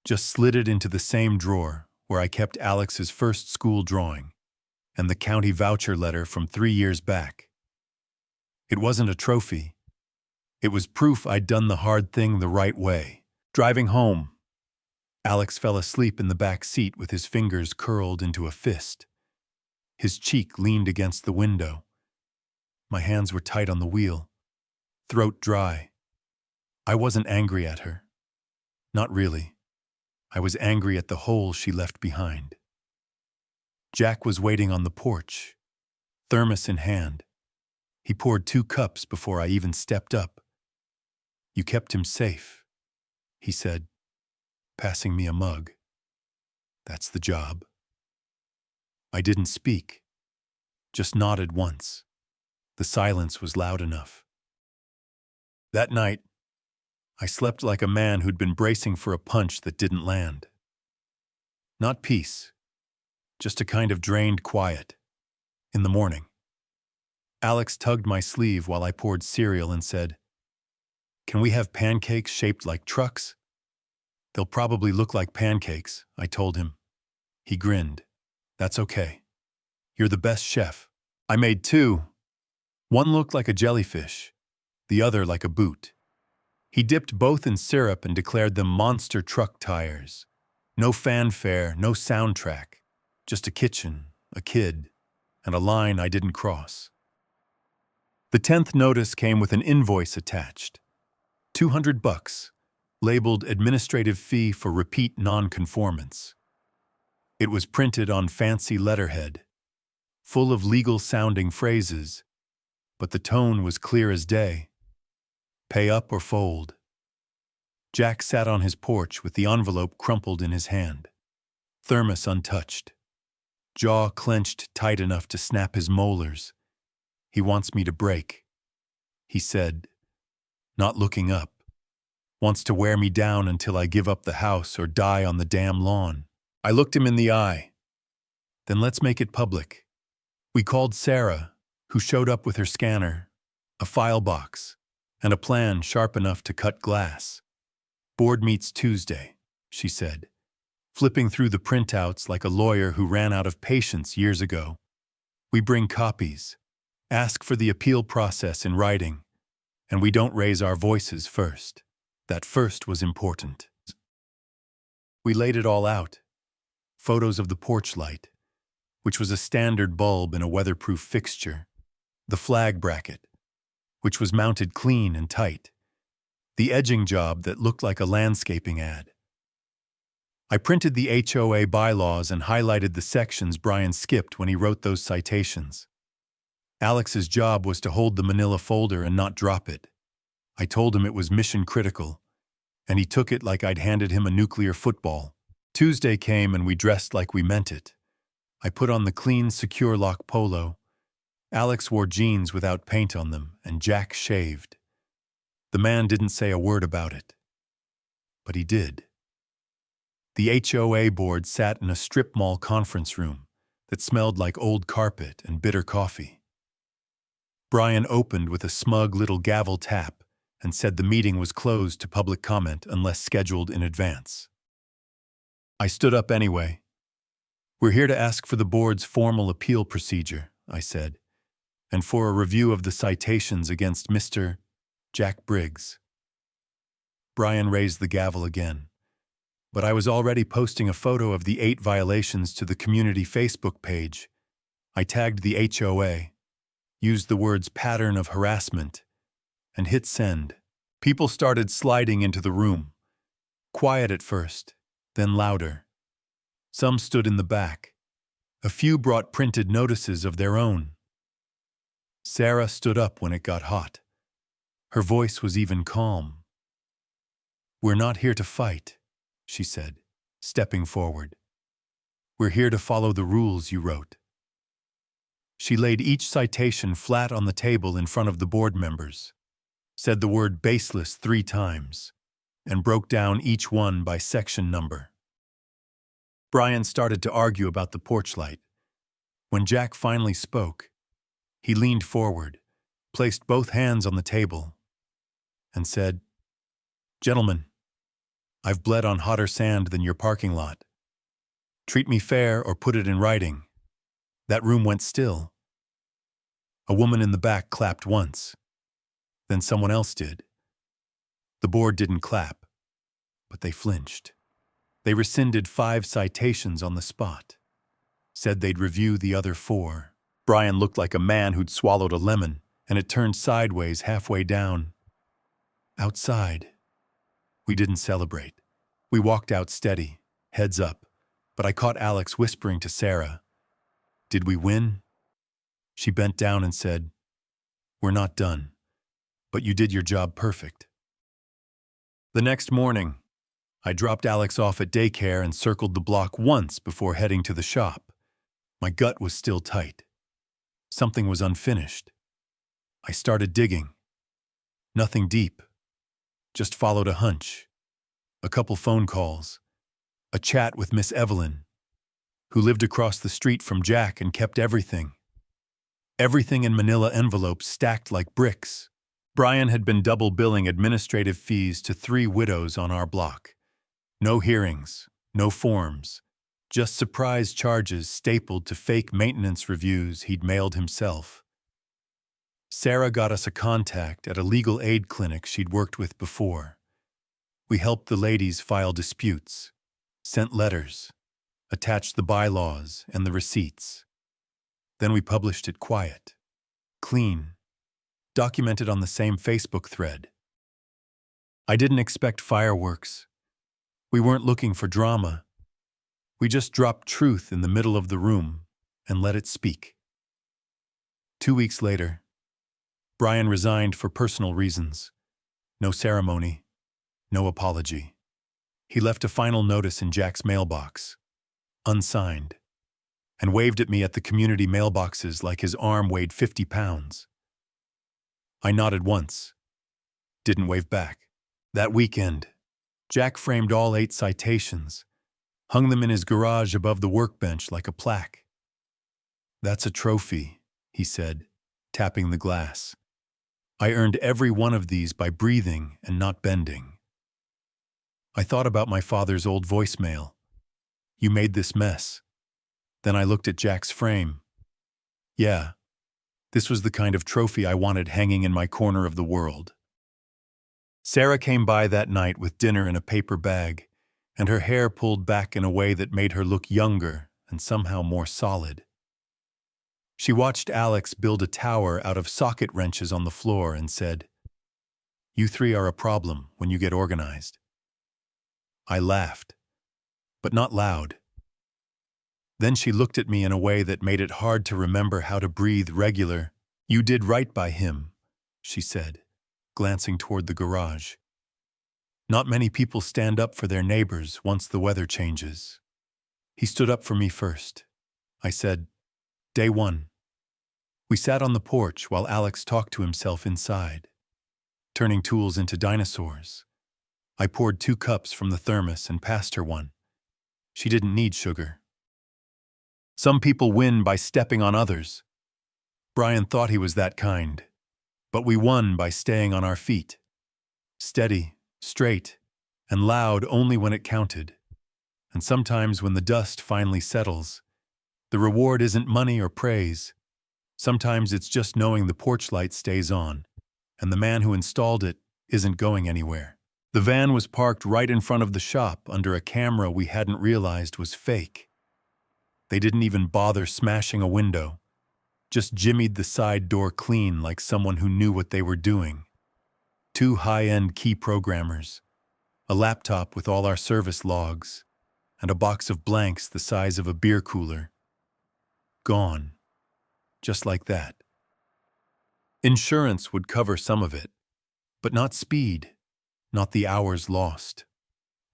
Speaker 1: Just slid it into the same drawer where I kept Alex's first school drawing and the county voucher letter from 3 years back. It wasn't a trophy. It was proof I'd done the hard thing the right way. Driving home, Alex fell asleep in the back seat with his fingers curled into a fist. His cheek leaned against the window. My hands were tight on the wheel, throat dry. I wasn't angry at her. Not really. I was angry at the hole she left behind. Jack was waiting on the porch, thermos in hand. He poured 2 cups before I even stepped up. "You kept him safe," he said, passing me a mug. "That's the job." I didn't speak, just nodded once. The silence was loud enough. That night, I slept like a man who'd been bracing for a punch that didn't land. Not peace, just a kind of drained quiet. In the morning, Alex tugged my sleeve while I poured cereal and said, "Can we have pancakes shaped like trucks?" "They'll probably look like pancakes," I told him. He grinned. "That's okay. You're the best chef." I made 2. One looked like a jellyfish, the other like a boot. He dipped both in syrup and declared them monster truck tires. No fanfare, no soundtrack, just a kitchen, a kid, and a line I didn't cross. The 10th notice came with an invoice attached. $200, labeled administrative fee for repeat non-conformance. It was printed on fancy letterhead, full of legal-sounding phrases, but the tone was clear as day. Pay up or fold. Jack sat on his porch with the envelope crumpled in his hand, thermos untouched, jaw clenched tight enough to snap his molars. "He wants me to break," he said, not looking up. "Wants to wear me down until I give up the house or die on the damn lawn." I looked him in the eye. "Then let's make it public." We called Sarah, who showed up with her scanner, a file box, and a plan sharp enough to cut glass. "Board meets Tuesday," she said, flipping through the printouts like a lawyer who ran out of patience years ago. "We bring copies, ask for the appeal process in writing, and we don't raise our voices first." That first was important. We laid it all out. Photos of the porch light, which was a standard bulb in a weatherproof fixture, the flag bracket, which was mounted clean and tight, the edging job that looked like a landscaping ad. I printed the HOA bylaws and highlighted the sections Brian skipped when he wrote those citations. Alex's job was to hold the manila folder and not drop it. I told him it was mission critical, and he took it like I'd handed him a nuclear football. Tuesday came and we dressed like we meant it. I put on the clean, secure lock polo. Alex wore jeans without paint on them, and Jack shaved. The man didn't say a word about it. But he did. The HOA board sat in a strip mall conference room that smelled like old carpet and bitter coffee. Brian opened with a smug little gavel tap and said the meeting was closed to public comment unless scheduled in advance. I stood up anyway. "We're here to ask for the board's formal appeal procedure," I said, "and for a review of the citations against Mr. Jack Briggs." Brian raised the gavel again, but I was already posting a photo of the 8 violations to the community Facebook page. I tagged the HOA, used the words pattern of harassment, and hit send. People started sliding into the room. Quiet at first, then louder. Some stood in the back. A few brought printed notices of their own. Sarah stood up when it got hot. Her voice was even calm. "We're not here to fight," she said, stepping forward. "We're here to follow the rules you wrote." She laid each citation flat on the table in front of the board members, said the word baseless 3 times, and broke down each one by section number. Brian started to argue about the porch light. When Jack finally spoke, he leaned forward, placed both hands on the table, and said, "Gentlemen, I've bled on hotter sand than your parking lot. Treat me fair or put it in writing." That room went still. A woman in the back clapped once. Then someone else did. The board didn't clap, but they flinched. They rescinded 5 citations on the spot. Said they'd review the other 4. Brian looked like a man who'd swallowed a lemon, and it turned sideways halfway down. Outside, we didn't celebrate. We walked out steady, heads up, but I caught Alex whispering to Sarah, "Did we win?" She bent down and said, "We're not done, but you did your job perfect." The next morning, I dropped Alex off at daycare and circled the block once before heading to the shop. My gut was still tight. Something was unfinished. I started digging. Nothing deep. Just followed a hunch. A couple phone calls. A chat with Miss Evelyn, who lived across the street from Jack and kept everything. Everything in manila envelopes stacked like bricks. Brian had been double billing administrative fees to 3 widows on our block. No hearings, no forms, just surprise charges stapled to fake maintenance reviews he'd mailed himself. Sarah got us a contact at a legal aid clinic she'd worked with before. We helped the ladies file disputes, sent letters, attached the bylaws and the receipts. Then we published it quiet, clean, documented on the same Facebook thread. I didn't expect fireworks. We weren't looking for drama. We just dropped truth in the middle of the room and let it speak. 2 weeks later, Brian resigned for personal reasons. No ceremony, no apology. He left a final notice in Jack's mailbox, unsigned, and waved at me at the community mailboxes like his arm weighed 50 pounds. I nodded once, didn't wave back. That weekend, Jack framed all 8 citations, hung them in his garage above the workbench like a plaque. "That's a trophy," he said, tapping the glass. "I earned every one of these by breathing and not bending." I thought about my father's old voicemail. "You made this mess." Then I looked at Jack's frame. Yeah, this was the kind of trophy I wanted hanging in my corner of the world. Sarah came by that night with dinner in a paper bag, and her hair pulled back in a way that made her look younger and somehow more solid. She watched Alex build a tower out of socket wrenches on the floor and said, "You 3 are a problem when you get organized." I laughed, but not loud. Then she looked at me in a way that made it hard to remember how to breathe regular. "You did right by him," she said, glancing toward the garage. "Not many people stand up for their neighbors once the weather changes." He stood up for me first. I said, "Day 1. We sat on the porch while Alex talked to himself inside, turning tools into dinosaurs. I poured 2 cups from the thermos and passed her one. She didn't need sugar. Some people win by stepping on others. Brian thought he was that kind, but we won by staying on our feet. Steady, straight, and loud only when it counted. And sometimes when the dust finally settles, the reward isn't money or praise. Sometimes it's just knowing the porch light stays on, and the man who installed it isn't going anywhere." The van was parked right in front of the shop under a camera we hadn't realized was fake. They didn't even bother smashing a window, just jimmied the side door clean like someone who knew what they were doing. 2 high-end key programmers, a laptop with all our service logs, and a box of blanks the size of a beer cooler. Gone. Just like that. Insurance would cover some of it, but not speed, not the hours lost,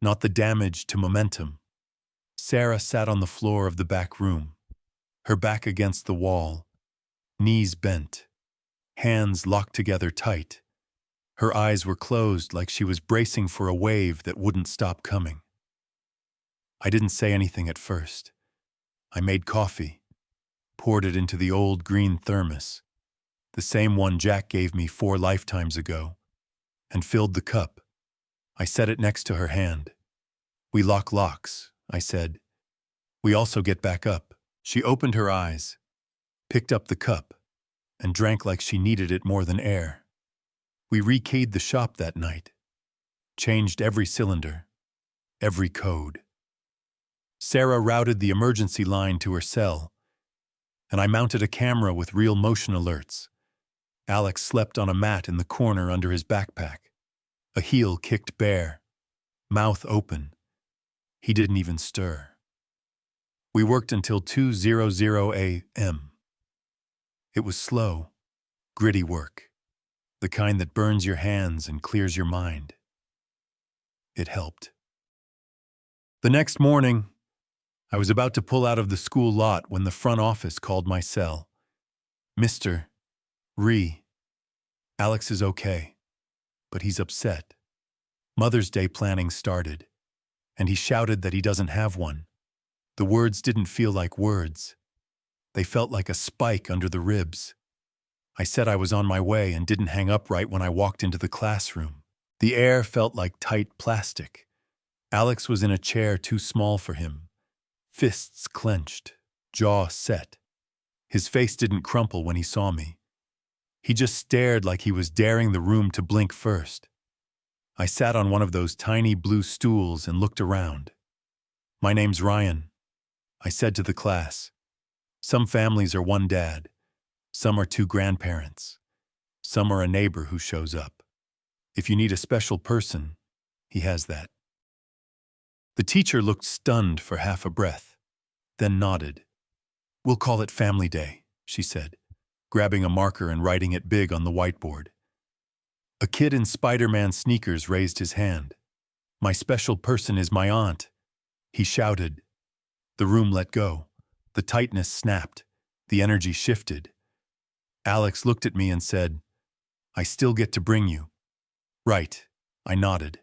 Speaker 1: not the damage to momentum. Sarah sat on the floor of the back room, her back against the wall, knees bent, hands locked together tight. Her eyes were closed like she was bracing for a wave that wouldn't stop coming. I didn't say anything at first. I made coffee, poured it into the old green thermos, the same one Jack gave me 4 lifetimes ago, and filled the cup. I set it next to her hand. "We lock locks," I said. "We also get back up." She opened her eyes, picked up the cup, and drank like she needed it more than air. We rekeyed the shop that night, changed every cylinder, every code. Sarah routed the emergency line to her cell, and I mounted a camera with real motion alerts. Alex slept on a mat in the corner under his backpack, a heel kicked bare, mouth open. He didn't even stir. We worked until 2:00 a.m. It was slow, gritty work, the kind that burns your hands and clears your mind. It helped. The next morning, I was about to pull out of the school lot when the front office called my cell. "Mr. Alex is okay, but he's upset. Mother's Day planning started, and he shouted that he doesn't have one. The words didn't feel like words. They felt like a spike under the ribs. I said I was on my way and didn't hang up right when I walked into the classroom. The air felt like tight plastic. Alex was in a chair too small for him, fists clenched, jaw set. His face didn't crumple when he saw me. He just stared like he was daring the room to blink first. I sat on one of those tiny blue stools and looked around. "My name's Ryan," I said to the class. "Some families are one dad. Some are 2 grandparents. Some are a neighbor who shows up. If you need a special person, he has that." The teacher looked stunned for half a breath, then nodded. "We'll call it Family Day," she said, grabbing a marker and writing it big on the whiteboard. A kid in Spider-Man sneakers raised his hand. "My special person is my aunt," he shouted. The room let go. The tightness snapped. The energy shifted. Alex looked at me and said, "I still get to bring you." "Right," I nodded.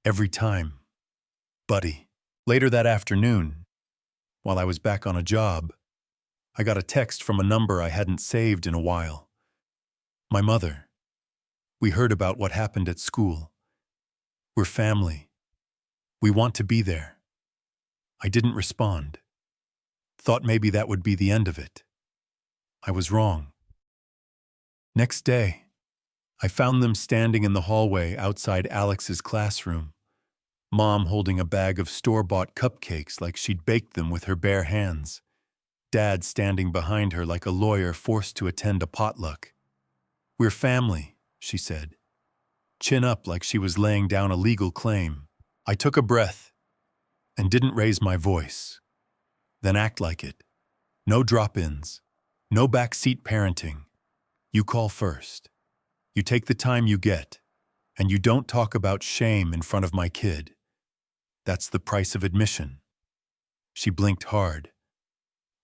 Speaker 1: "Every time, buddy." Later that afternoon, while I was back on a job, I got a text from a number I hadn't saved in a while. "My mother. We heard about what happened at school. We're family. We want to be there." I didn't respond. Thought maybe that would be the end of it. I was wrong. Next day, I found them standing in the hallway outside Alex's classroom, Mom holding a bag of store-bought cupcakes like she'd baked them with her bare hands. Dad standing behind her like a lawyer forced to attend a potluck. "We're family," she said. Chin up like she was laying down a legal claim. I took a breath and didn't raise my voice. Then act like it. No drop-ins. No backseat parenting. You call first. You take the time you get. And you don't talk about shame in front of my kid. That's the price of admission. She blinked hard.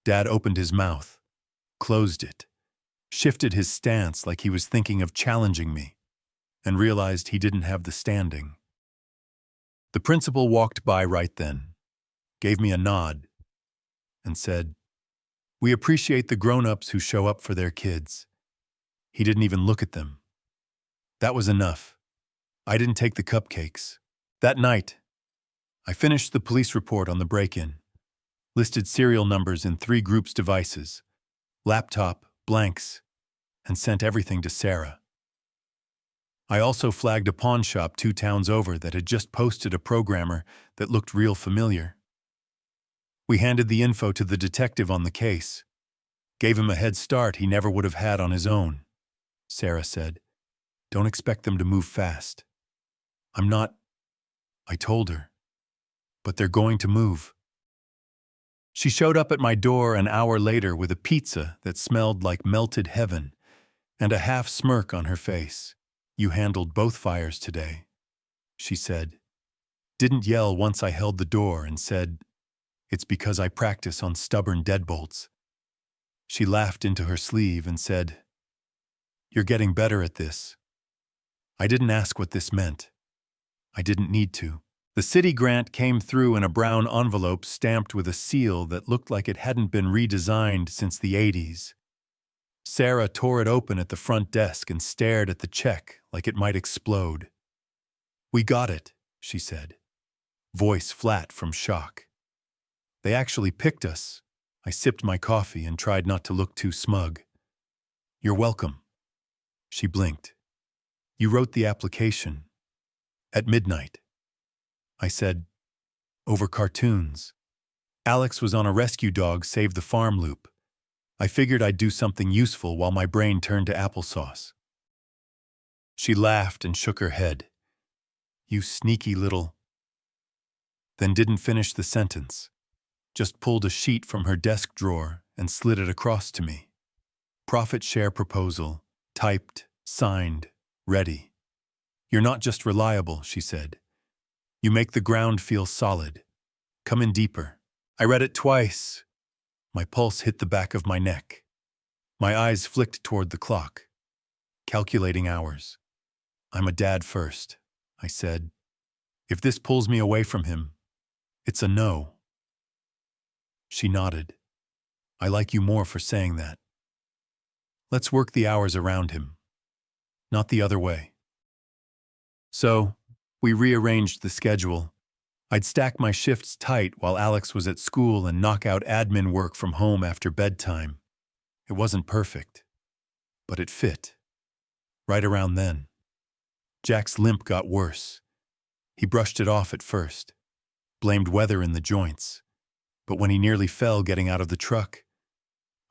Speaker 1: Dad opened his mouth, closed it, shifted his stance like he was thinking of challenging me, and realized he didn't have the standing. The principal walked by right then, gave me a nod, and said, "We appreciate the grown-ups who show up for their kids." He didn't even look at them. That was enough. I didn't take the cupcakes. That night, I finished the police report on the break-in, listed serial numbers in 3 groups' devices, laptop, blanks, and sent everything to Sarah. I also flagged a pawn shop 2 towns over that had just posted a programmer that looked real familiar. We handed the info to the detective on the case, gave him a head start he never would have had on his own. Sarah said, "Don't expect them to move fast." "I'm not," I told her, "but they're going to move." She showed up at my door an hour later with a pizza that smelled like melted heaven and a half smirk on her face. "You handled both fires today," she said. Didn't yell once I held the door and said, "It's because I practice on stubborn deadbolts." She laughed into her sleeve and said, "You're getting better at this." I didn't ask what this meant. I didn't need to. The city grant came through in a brown envelope stamped with a seal that looked like it hadn't been redesigned since the 80s. Sarah tore it open at the front desk and stared at the check like it might explode. "We got it," she said, voice flat from shock. "They actually picked us." I sipped my coffee and tried not to look too smug. "You're welcome." She blinked. "You wrote the application at midnight." I said, "Over cartoons." Alex was on a rescue dog save the farm loop. I figured I'd do something useful while my brain turned to applesauce. She laughed and shook her head. "You sneaky little..." Then didn't finish the sentence. Just pulled a sheet from her desk drawer and slid it across to me. "Profit share proposal, typed, signed, ready." "You're not just reliable," she said. "You make the ground feel solid. Come in deeper." I read it twice. My pulse hit the back of my neck. My eyes flicked toward the clock. Calculating hours. "I'm a dad first," I said. "If this pulls me away from him, it's a no." She nodded. "I like you more for saying that. Let's work the hours around him, not the other way." So, we rearranged the schedule. I'd stack my shifts tight while Alex was at school and knock out admin work from home after bedtime. It wasn't perfect, but it fit. Right around then, Jack's limp got worse. He brushed it off at first, blamed weather in the joints, but when he nearly fell getting out of the truck,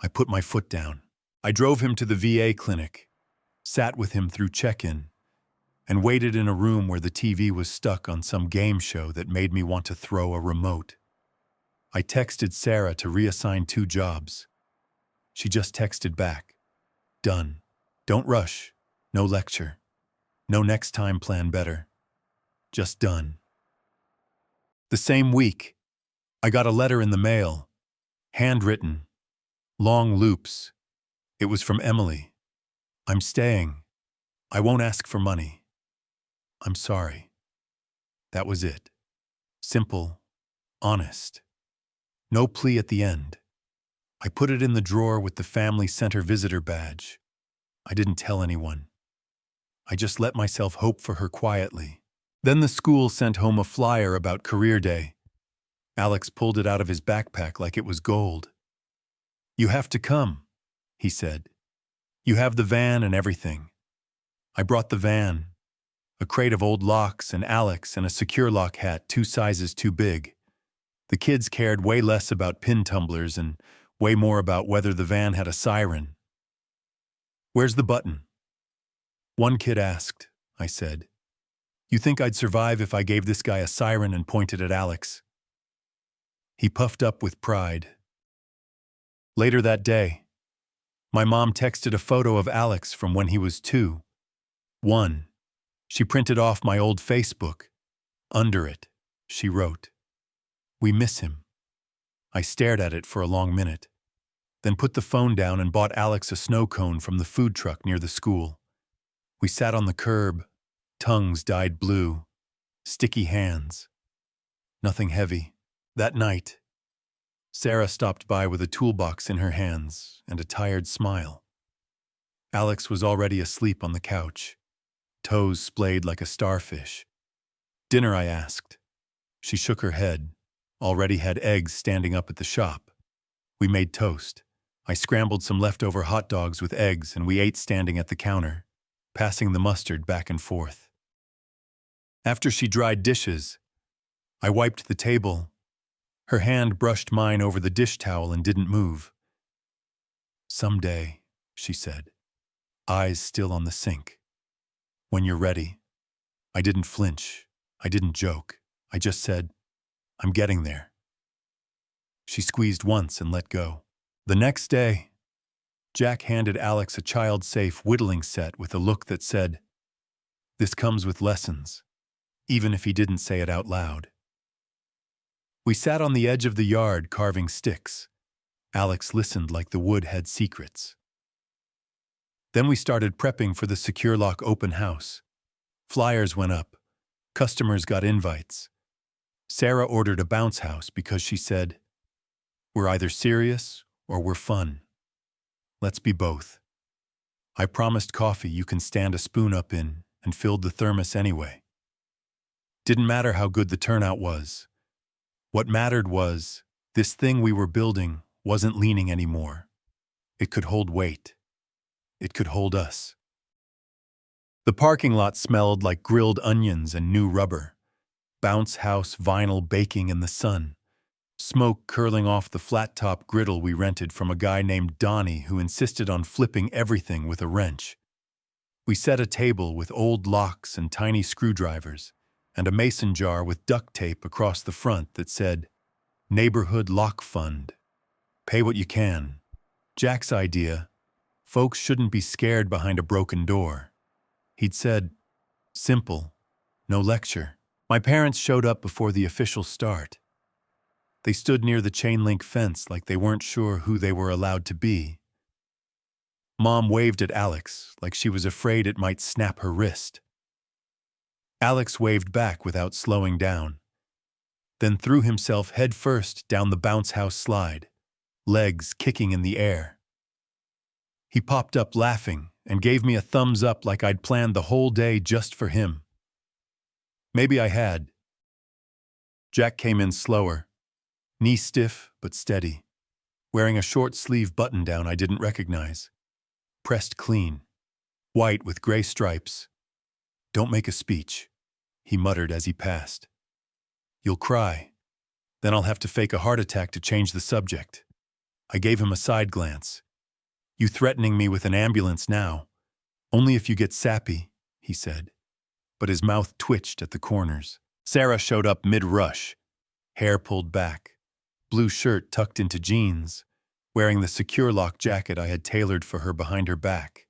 Speaker 1: I put my foot down. I drove him to the VA clinic, sat with him through check-in, and waited in a room where the TV was stuck on some game show that made me want to throw a remote. I texted Sarah to reassign 2 jobs. She just texted back, "Done. Don't rush. No lecture. No next time plan better. Just done." The same week, I got a letter in the mail, handwritten, long loops. It was from Emily. "I'm staying. I won't ask for money. I'm sorry." That was it. Simple, honest. No plea at the end. I put it in the drawer with the family center visitor badge. I didn't tell anyone. I just let myself hope for her quietly. Then the school sent home a flyer about career day. Alex pulled it out of his backpack like it was gold. "You have to come," he said. "You have the van and everything." I brought the van, a crate of old locks and Alex and a secure lock hat 2 sizes too big. The kids cared way less about pin tumblers and way more about whether the van had a siren. "Where's the button?" One kid asked, I said. "You think I'd survive if I gave this guy a siren?" and pointed at Alex. He puffed up with pride. Later that day, my mom texted a photo of Alex from when he was 2. 1. She printed off my old Facebook. Under it, she wrote, "We miss him." I stared at it for a long minute. then put the phone down and bought Alex a snow cone from the food truck near the school. We sat on the curb, tongues dyed blue, sticky hands. Nothing heavy. That night, Sarah stopped by with a toolbox in her hands and a tired smile. Alex was already asleep on the couch, toes splayed like a starfish. "Dinner?" I asked. She shook her head, already had eggs standing up at the shop. We made toast. I scrambled some leftover hot dogs with eggs and we ate standing at the counter, passing the mustard back and forth. After she dried dishes, I wiped the table. Her hand brushed mine over the dish towel and didn't move. "Someday," she said, eyes still on the sink. "When you're ready." I didn't flinch. I didn't joke. I just said, "I'm getting there." She squeezed once and let go. The next day, Jack handed Alex a child-safe whittling set with a look that said, "This comes with lessons," even if he didn't say it out loud. We sat on the edge of the yard carving sticks. Alex listened like the wood had secrets. Then we started prepping for the Secure Lock open house. Flyers went up. Customers got invites. Sarah ordered a bounce house because she said, "We're either serious or we're fun. Let's be both." I promised coffee you can stand a spoon up in and filled the thermos anyway. Didn't matter how good the turnout was. What mattered was, this thing we were building wasn't leaning anymore. It could hold weight. It could hold us. The parking lot smelled like grilled onions and new rubber. Bounce house vinyl baking in the sun. Smoke curling off the flat-top griddle we rented from a guy named Donnie who insisted on flipping everything with a wrench. We set a table with old locks and tiny screwdrivers, and a mason jar with duct tape across the front that said, "Neighborhood Lock Fund. Pay what you can." Jack's idea, folks shouldn't be scared behind a broken door. He'd said, simple, no lecture. My parents showed up before the official start. They stood near the chain-link fence like they weren't sure who they were allowed to be. Mom waved at Alex like she was afraid it might snap her wrist. Alex waved back without slowing down, then threw himself headfirst down the bounce house slide, legs kicking in the air. He popped up laughing and gave me a thumbs up like I'd planned the whole day just for him. Maybe I had. Jack came in slower, knee stiff but steady, wearing a short-sleeve button-down I didn't recognize. Pressed clean, white with gray stripes. "Don't make a speech," he muttered as he passed. "You'll cry. Then I'll have to fake a heart attack to change the subject." I gave him a side glance. "You threatening me with an ambulance now? Only if you get sappy," he said. But his mouth twitched at the corners. Sarah showed up mid-rush, hair pulled back, blue shirt tucked into jeans, wearing the Secure Lock jacket I had tailored for her behind her back.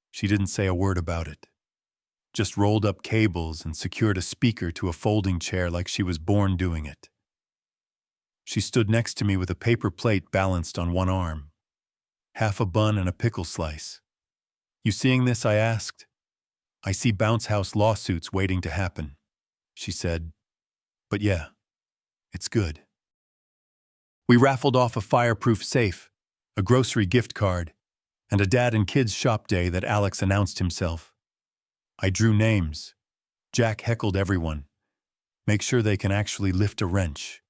Speaker 1: She didn't say a word about it, just rolled up cables and secured a speaker to a folding chair like she was born doing it. She stood next to me with a paper plate balanced on one arm, half a bun and a pickle slice. "You seeing this?" I asked. "I see bounce house lawsuits waiting to happen," she said. "But yeah, it's good." We raffled off a fireproof safe, a grocery gift card, and a dad and kids shop day that Alex announced himself. I drew names. Jack heckled everyone. Make sure they can actually lift a wrench.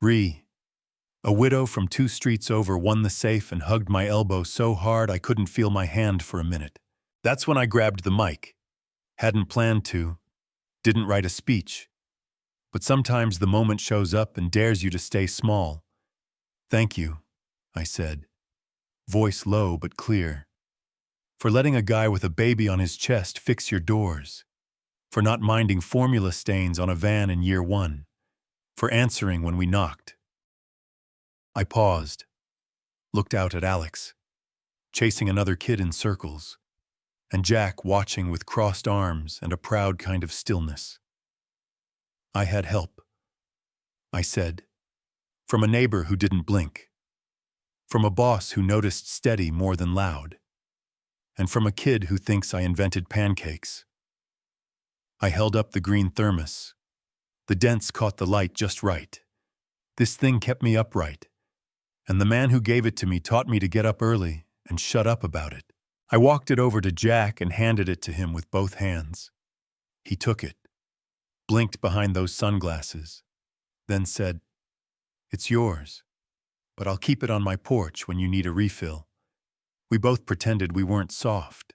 Speaker 1: A widow from 2 streets over, won the safe and hugged my elbow so hard I couldn't feel my hand for a minute. That's when I grabbed the mic. Hadn't planned to, didn't write a speech. But sometimes the moment shows up and dares you to stay small. "Thank you," I said, voice low but clear. "For letting a guy with a baby on his chest fix your doors. For not minding formula stains on a van in year 1. For answering when we knocked." I paused, looked out at Alex, chasing another kid in circles, and Jack watching with crossed arms and a proud kind of stillness. "I had help," I said, "from a neighbor who didn't blink. From a boss who noticed steady more than loud. And from a kid who thinks I invented pancakes. I held up the green thermos. The dents caught the light just right. This thing kept me upright. And the man who gave it to me taught me to get up early and shut up about it. I walked it over to Jack and handed it to him with both hands. He took it, blinked behind those sunglasses, then said, "It's yours, but I'll keep it on my porch when you need a refill." We both pretended we weren't soft.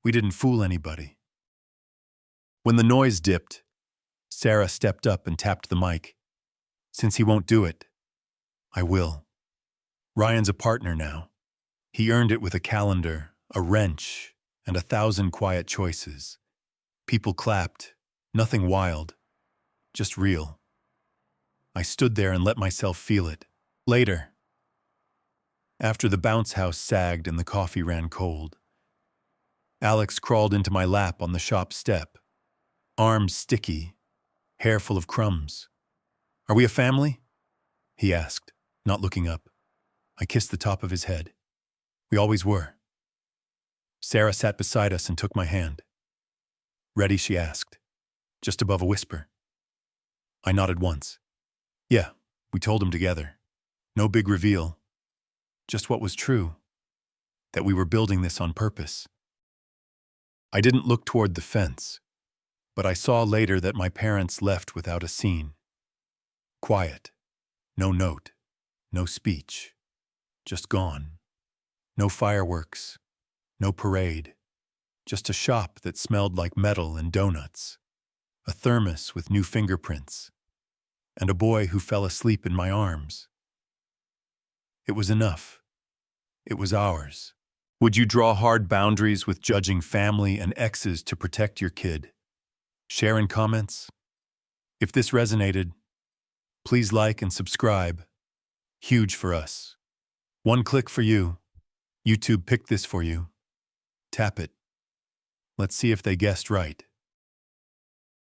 Speaker 1: We didn't fool anybody. When the noise dipped, Sarah stepped up and tapped the mic. "Since he won't do it, I will. Ryan's a partner now. He earned it with a calendar, a wrench, and 1,000 quiet choices. People clapped, nothing wild, just real. I stood there and let myself feel it. Later, after the bounce house sagged and the coffee ran cold, Alex crawled into my lap on the shop step, arms sticky, hair full of crumbs. "Are we a family?" he asked, not looking up. I kissed the top of his head. "We always were." Sarah sat beside us and took my hand. "Ready?" she asked, just above a whisper. I nodded once. Yeah, we told him together. No big reveal. Just what was true. That we were building this on purpose. I didn't look toward the fence, but I saw later that my parents left without a scene. Quiet. No note. No speech. Just gone. No fireworks. No parade. Just a shop that smelled like metal and donuts. A thermos with new fingerprints. And a boy who fell asleep in my arms. It was enough. It was ours. Would you draw hard boundaries with judging family and exes to protect your kid? Share in comments. If this resonated, please like and subscribe. Huge for us. One click for you. YouTube picked this for you. Tap it. Let's see if they guessed right.